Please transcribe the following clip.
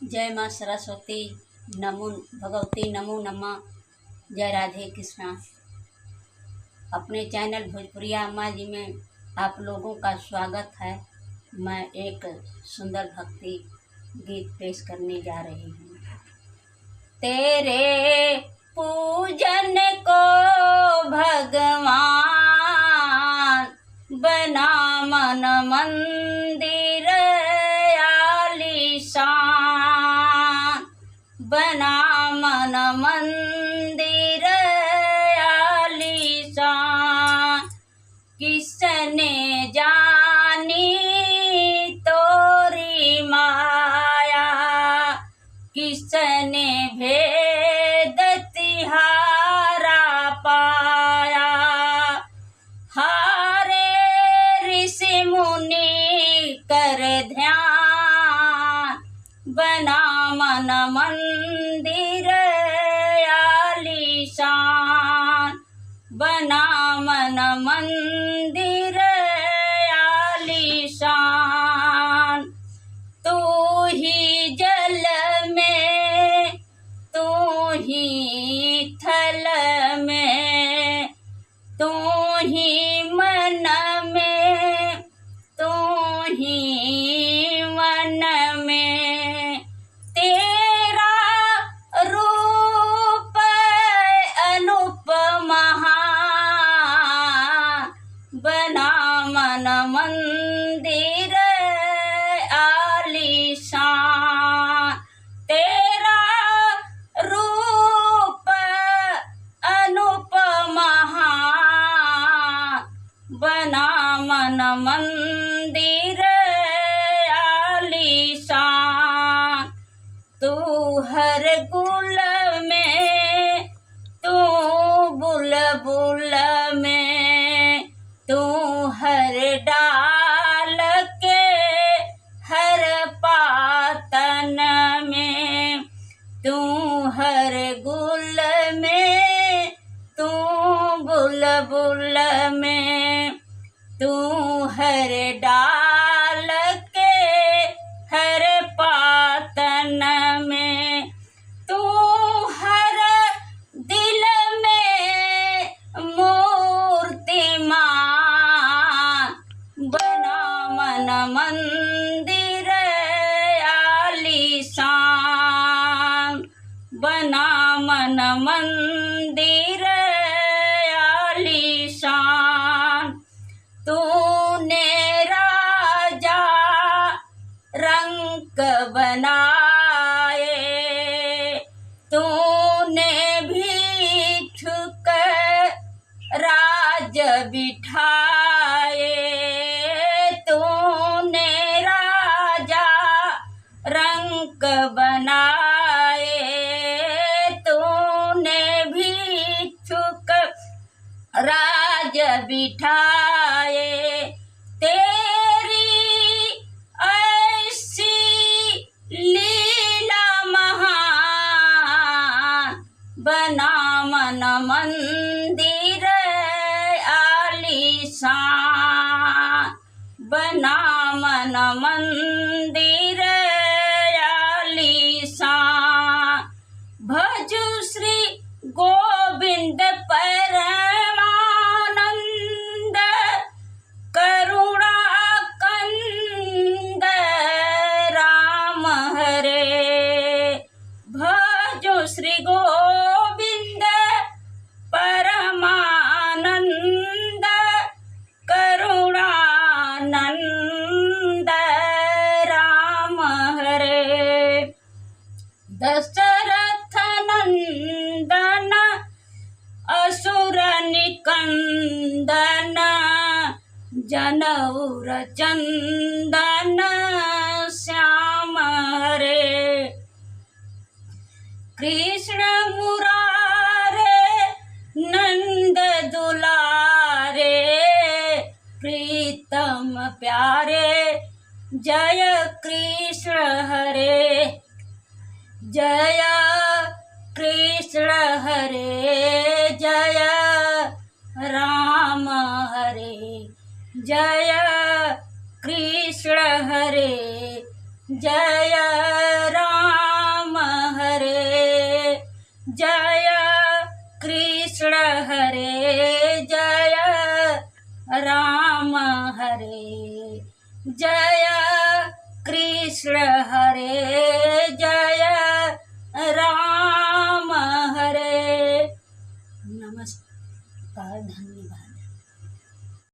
जय माँ सरस्वती, नमो भगवती, नमो नमः। जय राधे कृष्णा। अपने चैनल भोजपुरिया अम्मा जी में आप लोगों का स्वागत है। मैं एक सुंदर भक्ति गीत पेश करने जा रही हूँ। तेरे पूजन को भगवान बना मन मंदिर आलीशान, बना मन मंदिर आलीशान। किसने जानी तोरी माया, किसने भेद तिहारा पाया। हारे ऋषि मुनि कर ध्यान, बना मन मंदिर आलीशान, बना मन मंदिर आलीशान। तू ही जल में, तू ही थल में, तू ही मन में, तू ही मन में। तेरा रूप अनूप महान, बना मन मंदिर आलीशान। तेरा रूप अनूप महान, बना मन मंदिर आलीशान। तू हर गुल में, तू बुलबुल में, तू हर डाल के हर पातन में, तू हर गुल में, तू बुलबुल में, तू हर डाल के हर पातन में, तू हर दिल में मूर्तिमान, बना मन मंदिर आलीशान, बना मन मंदिर आलीशान। तूने राजा रंक बनाए, तूने भिक्षुक राज बिठाए, तूने राजा रंक बनाए, तूने भिक्षुक राज बिठाए। तेरी ऐसी लीला महान, बना मन मंदिर आलीशान, बना मन मंदिर आलीशान। भजु श्री गोविंद परमानंद, करुणा कंद राम हरे। भजो श्री गोविंद परमानंद, करुणानंद राम हरे। दशरथ नंदन असुर निकंदन, जनौर चंदन श्याम हरे। कृष्ण मुरारे नंद दुलारे, प्रीतम प्यारे जय कृष्ण हरे। जय कृष्ण हरे, जय राम हरे, जय कृष्ण हरे, जय राम। कृष्ण हरे जय राम हरे जय कृष्ण हरे जय राम हरे। नमस्कार, धन्यवाद।